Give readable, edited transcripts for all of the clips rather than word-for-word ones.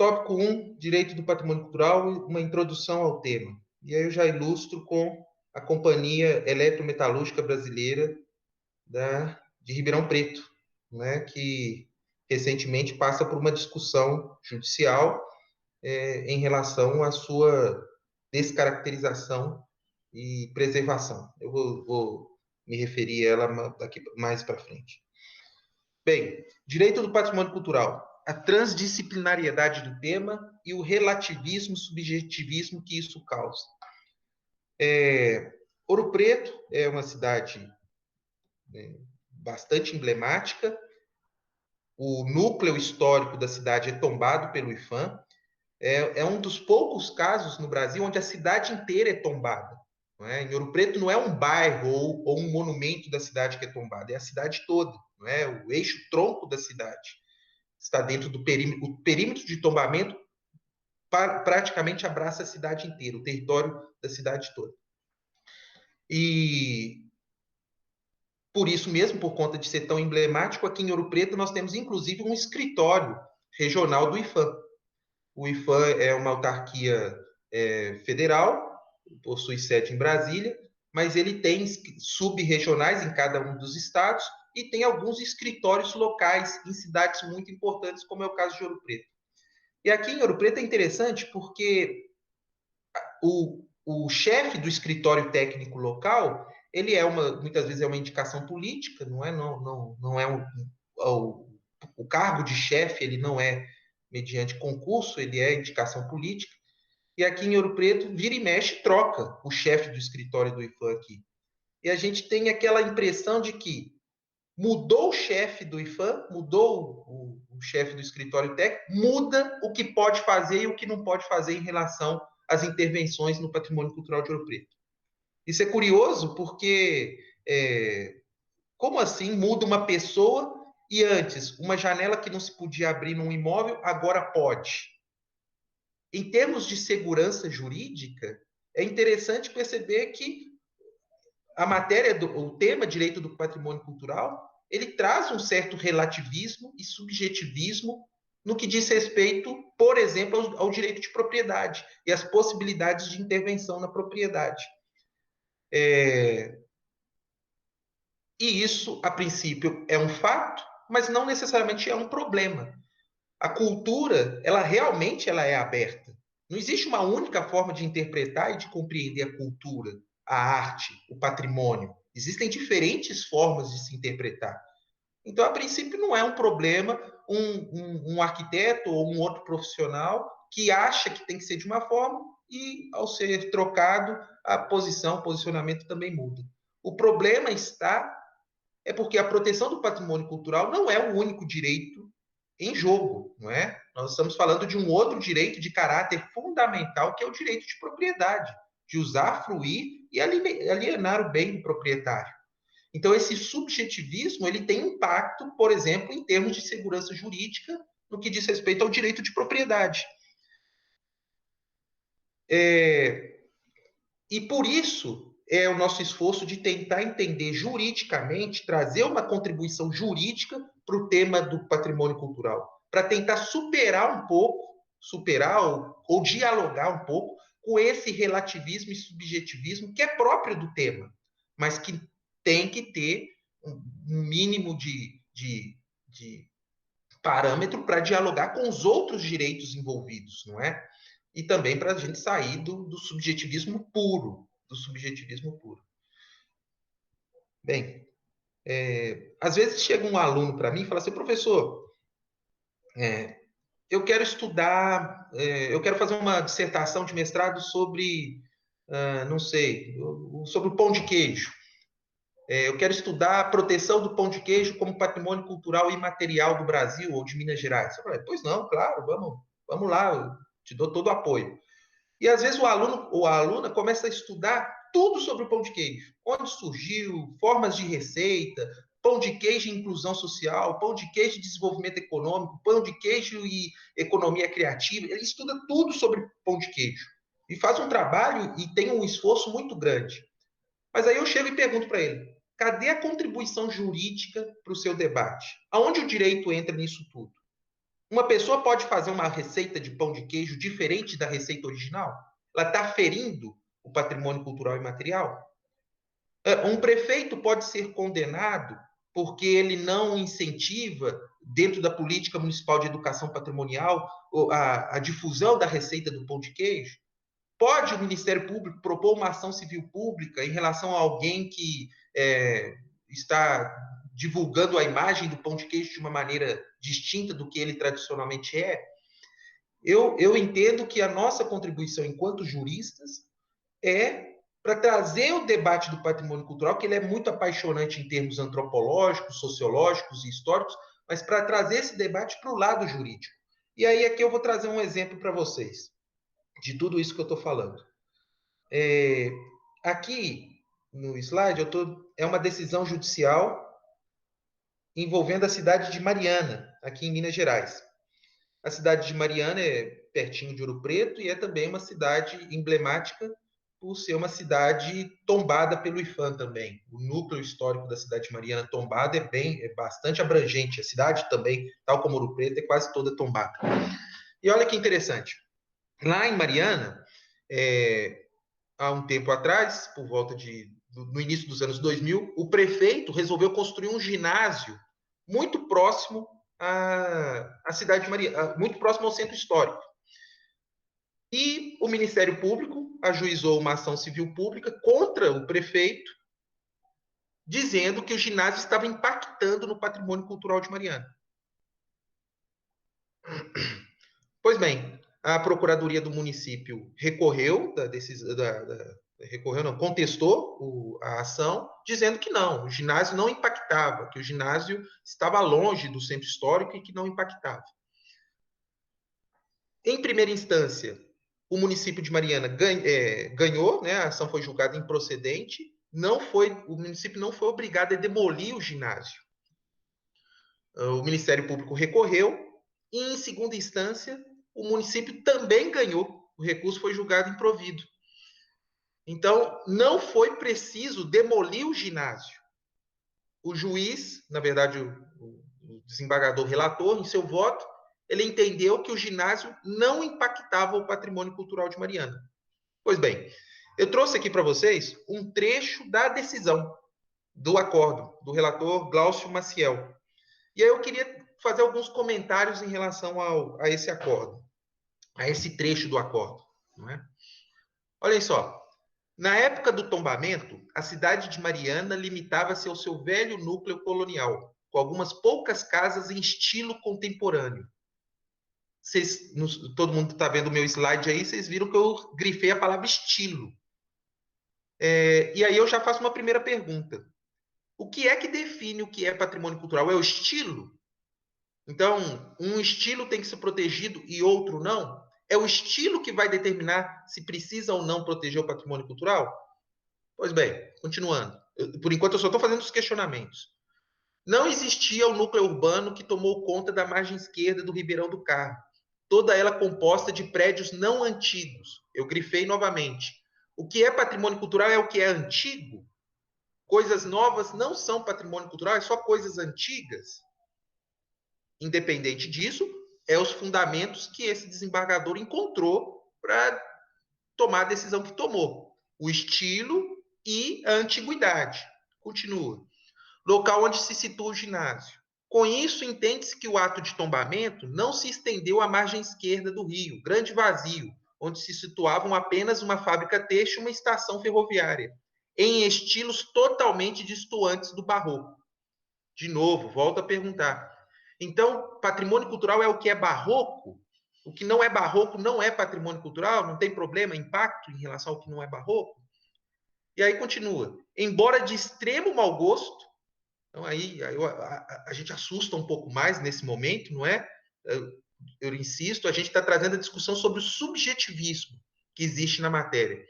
Tópico 1, Direito do Patrimônio Cultural, uma introdução ao tema. E aí eu já ilustro com a Companhia Eletrometalúrgica Brasileira de Ribeirão Preto, né, que recentemente passa por uma discussão judicial em relação à sua descaracterização e preservação. Eu vou me referir a ela daqui mais para frente. Bem, direito do patrimônio cultural, a transdisciplinariedade do tema e o relativismo, subjetivismo que isso causa. Ouro Preto é uma cidade bastante emblemática. O núcleo histórico da cidade é tombado pelo IPHAN. É um dos poucos casos no Brasil onde a cidade inteira é tombada. Não é? Em Ouro Preto não é um bairro ou um monumento da cidade que é tombado, é a cidade toda. Não é? O eixo tronco da cidade está dentro do perímetro. O perímetro de tombamento praticamente abraça a cidade inteira, o território da cidade toda. E por isso mesmo, por conta de ser tão emblemático, aqui em Ouro Preto nós temos inclusive um escritório regional do IPHAN. O IPHAN é uma autarquia federal, possui sede em Brasília, mas ele tem sub-regionais em cada um dos estados e tem alguns escritórios locais em cidades muito importantes, como é o caso de Ouro Preto. E aqui em Ouro Preto é interessante porque o chefe do escritório técnico local, ele muitas vezes é uma indicação política, não é o cargo de chefe, ele não é mediante concurso, ele é indicação política. E aqui em Ouro Preto, vira e mexe, troca o chefe do escritório do IPHAN aqui. E a gente tem aquela impressão de que mudou o chefe do IPHAN, mudou o chefe do escritório técnico, muda o que pode fazer e o que não pode fazer em relação às intervenções no patrimônio cultural de Ouro Preto. Isso é curioso porque, como assim muda uma pessoa e antes uma janela que não se podia abrir num imóvel, agora pode? Em termos de segurança jurídica, é interessante perceber que a matéria, o tema direito do patrimônio cultural, ele traz um certo relativismo e subjetivismo no que diz respeito, por exemplo, ao direito de propriedade e as possibilidades de intervenção na propriedade. E isso, a princípio, é um fato, mas não necessariamente é um problema. A cultura, ela realmente é aberta. Não existe uma única forma de interpretar e de compreender a cultura, a arte, o patrimônio. Existem diferentes formas de se interpretar. Então, a princípio, não é um problema um arquiteto ou um outro profissional que acha que tem que ser de uma forma e, ao ser trocado, o posicionamento também muda. O problema é porque a proteção do patrimônio cultural não é o único direito em jogo, não é? Nós estamos falando de um outro direito de caráter fundamental, que é o direito de propriedade, de usar, fruir e alienar o bem do proprietário. Então, esse subjetivismo, ele tem impacto, por exemplo, em termos de segurança jurídica, no que diz respeito ao direito de propriedade. E por isso é o nosso esforço de tentar entender juridicamente, trazer uma contribuição jurídica para o tema do patrimônio cultural, para tentar superar ou dialogar um pouco com esse relativismo e subjetivismo que é próprio do tema, mas que tem que ter um mínimo de parâmetro para dialogar com os outros direitos envolvidos, não é? E também para a gente sair do subjetivismo puro, Bem, às vezes chega um aluno para mim e fala assim, professor, eu quero estudar, eu quero fazer uma dissertação de mestrado sobre, não sei, sobre o pão de queijo. Eu quero estudar a proteção do pão de queijo como patrimônio cultural e imaterial do Brasil ou de Minas Gerais. Eu falei, pois não, claro, vamos lá, eu te dou todo o apoio. E às vezes o aluno ou a aluna começa a estudar tudo sobre o pão de queijo. Onde surgiu, formas de receita, pão de queijo e inclusão social, pão de queijo e desenvolvimento econômico, pão de queijo e economia criativa. Ele estuda tudo sobre pão de queijo. E faz um trabalho e tem um esforço muito grande. Mas aí eu chego e pergunto para ele, cadê a contribuição jurídica para o seu debate? Aonde o direito entra nisso tudo? Uma pessoa pode fazer uma receita de pão de queijo diferente da receita original? Ela está ferindo o patrimônio cultural e material? Um prefeito pode ser condenado porque ele não incentiva, dentro da política municipal de educação patrimonial, a difusão da receita do pão de queijo? Pode o Ministério Público propor uma ação civil pública em relação a alguém que está divulgando a imagem do pão de queijo de uma maneira distinta do que ele tradicionalmente é? Eu entendo que a nossa contribuição enquanto juristas é para trazer o debate do patrimônio cultural, que ele é muito apaixonante em termos antropológicos, sociológicos e históricos, mas para trazer esse debate para o lado jurídico. E aí aqui eu vou trazer um exemplo para vocês de tudo isso que eu estou falando. Aqui no slide é uma decisão judicial envolvendo a cidade de Mariana, aqui em Minas Gerais. A cidade de Mariana é pertinho de Ouro Preto e é também uma cidade emblemática por ser uma cidade tombada pelo IPHAN também. O núcleo histórico da cidade de Mariana tombada é bastante abrangente. A cidade também, tal como Ouro Preto, é quase toda tombada. E olha que interessante. Lá em Mariana, há um tempo atrás, no início dos anos 2000, o prefeito resolveu construir um ginásio muito próximo à cidade de Mariana, muito próximo ao centro histórico. E o Ministério Público ajuizou uma ação civil pública contra o prefeito, dizendo que o ginásio estava impactando no patrimônio cultural de Mariana. Pois bem, a Procuradoria do município recorreu contestou a ação, dizendo que não, o ginásio não impactava, que o ginásio estava longe do centro histórico e que não impactava. Em primeira instância, o município de Mariana ganhou, né, a ação foi julgada improcedente, o município não foi obrigado a demolir o ginásio. O Ministério Público recorreu e, em segunda instância, o município também ganhou. O recurso foi julgado improvido. Então, não foi preciso demolir o ginásio. O juiz, na verdade, o desembargador relator, em seu voto, ele entendeu que o ginásio não impactava o patrimônio cultural de Mariana. Pois bem, eu trouxe aqui para vocês um trecho da decisão do acordo do relator Glaucio Maciel. E aí eu queria fazer alguns comentários em relação a esse acordo, a esse trecho do acordo. Não é? Olhem só, na época do tombamento, a cidade de Mariana limitava-se ao seu velho núcleo colonial, com algumas poucas casas em estilo contemporâneo. Todo mundo está vendo o meu slide aí, vocês viram que eu grifei a palavra estilo. E aí eu já faço uma primeira pergunta. O que é que define o que é patrimônio cultural? É o estilo? Então, um estilo tem que ser protegido e outro não? É o estilo que vai determinar se precisa ou não proteger o patrimônio cultural? Pois bem, continuando. Por enquanto, eu só estou fazendo os questionamentos. Não existia o núcleo urbano que tomou conta da margem esquerda do Ribeirão do Carmo, toda ela composta de prédios não antigos. Eu grifei novamente. O que é patrimônio cultural é o que é antigo. Coisas novas não são patrimônio cultural, é só coisas antigas. Independente disso, é os fundamentos que esse desembargador encontrou para tomar a decisão que tomou. O estilo e a antiguidade. Continua. Local onde se situa o ginásio. Com isso, entende-se que o ato de tombamento não se estendeu à margem esquerda do rio, grande vazio, onde se situavam apenas uma fábrica têxtil e uma estação ferroviária, em estilos totalmente distantes do barroco. De novo, volto a perguntar. Então, patrimônio cultural é o que é barroco? O que não é barroco não é patrimônio cultural? Não tem problema, impacto em relação ao que não é barroco? E aí continua. Embora de extremo mau gosto, então aí a gente assusta um pouco mais nesse momento, não é? Eu insisto, a gente está trazendo a discussão sobre o subjetivismo que existe na matéria.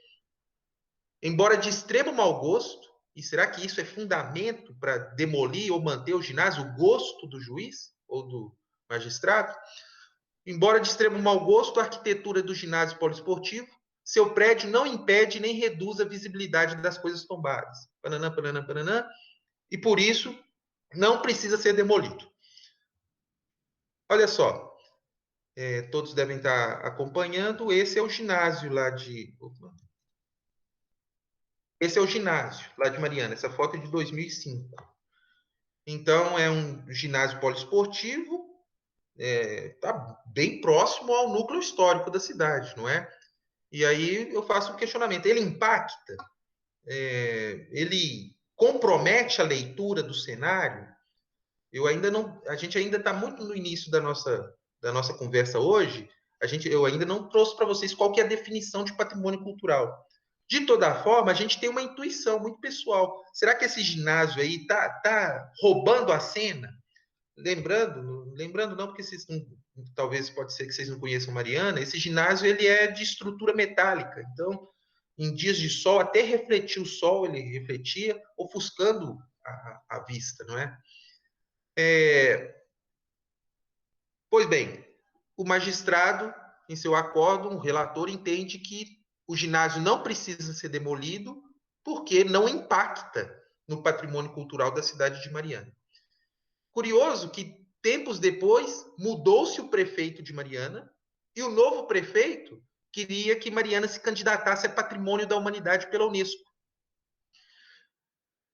Embora de extremo mau gosto, e será que isso é fundamento para demolir ou manter o ginásio, o gosto do juiz ou do magistrado? Embora de extremo mau gosto, a arquitetura do ginásio poliesportivo, seu prédio não impede nem reduz a visibilidade das coisas tombadas. Pananã, pananã, pananã. E por isso, não precisa ser demolido. Olha só, todos devem estar acompanhando. Esse é o ginásio lá de. Esse é o ginásio lá de Mariana. Essa foto é de 2005. Então, é um ginásio poliesportivo, está bem próximo ao núcleo histórico da cidade, não é? E aí eu faço um questionamento: ele impacta? Ele compromete a leitura do cenário? Eu ainda não, a gente ainda está muito no início da nossa conversa hoje. Eu ainda não trouxe para vocês qual que é a definição de patrimônio cultural. De toda forma, a gente tem uma intuição muito pessoal. Será que esse ginásio aí tá roubando a cena? Lembrando não, porque vocês não, talvez pode ser que vocês não conheçam Mariana. Esse ginásio ele é de estrutura metálica. Então, em dias de sol, até refletir o sol, ele refletia, ofuscando a vista, não é? Pois bem, o magistrado, em seu acórdão, o relator entende que o ginásio não precisa ser demolido porque não impacta no patrimônio cultural da cidade de Mariana. Curioso que, tempos depois, mudou-se o prefeito de Mariana e o novo prefeito queria que Mariana se candidatasse a patrimônio da humanidade pela Unesco.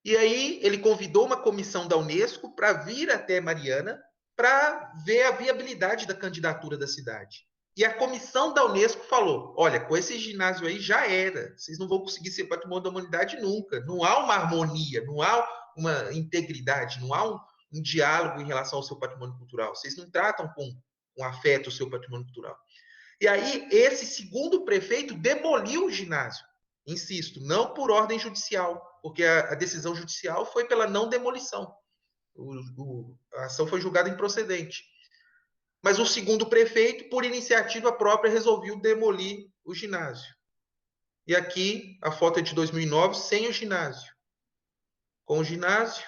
E aí ele convidou uma comissão da Unesco para vir até Mariana para ver a viabilidade da candidatura da cidade. E a comissão da Unesco falou: olha, com esse ginásio aí já era, vocês não vão conseguir ser patrimônio da humanidade nunca. Não há uma harmonia, não há uma integridade, não há um diálogo em relação ao seu patrimônio cultural. Vocês não tratam com afeto o seu patrimônio cultural. E aí, esse segundo prefeito demoliu o ginásio. Insisto, não por ordem judicial, porque a decisão judicial foi pela não demolição. A ação foi julgada improcedente. Mas o segundo prefeito, por iniciativa própria, resolveu demolir o ginásio. E aqui a foto é de 2009, sem o ginásio. Com o ginásio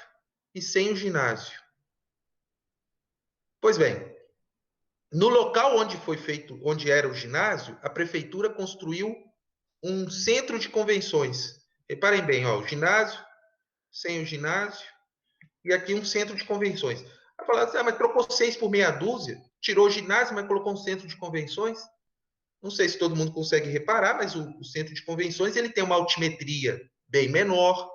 e sem o ginásio. Pois bem, no local onde foi feito, onde era o ginásio, a prefeitura construiu um centro de convenções. Reparem bem, ó, o ginásio, sem o ginásio, e aqui um centro de convenções. Vai falar assim, mas trocou 6 por meia dúzia, tirou o ginásio, mas colocou um centro de convenções? Não sei se todo mundo consegue reparar, mas o centro de convenções ele tem uma altimetria bem menor,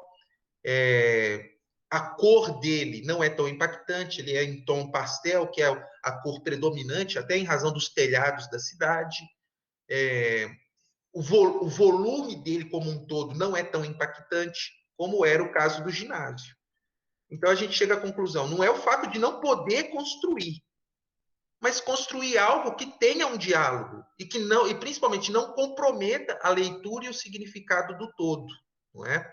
a cor dele não é tão impactante, ele é em tom pastel, que é a cor predominante, até em razão dos telhados da cidade. O volume dele como um todo não é tão impactante como era o caso do ginásio. Então a gente chega à conclusão, não é o fato de não poder construir, mas construir algo que tenha um diálogo e que não, e principalmente não comprometa a leitura e o significado do todo, não é?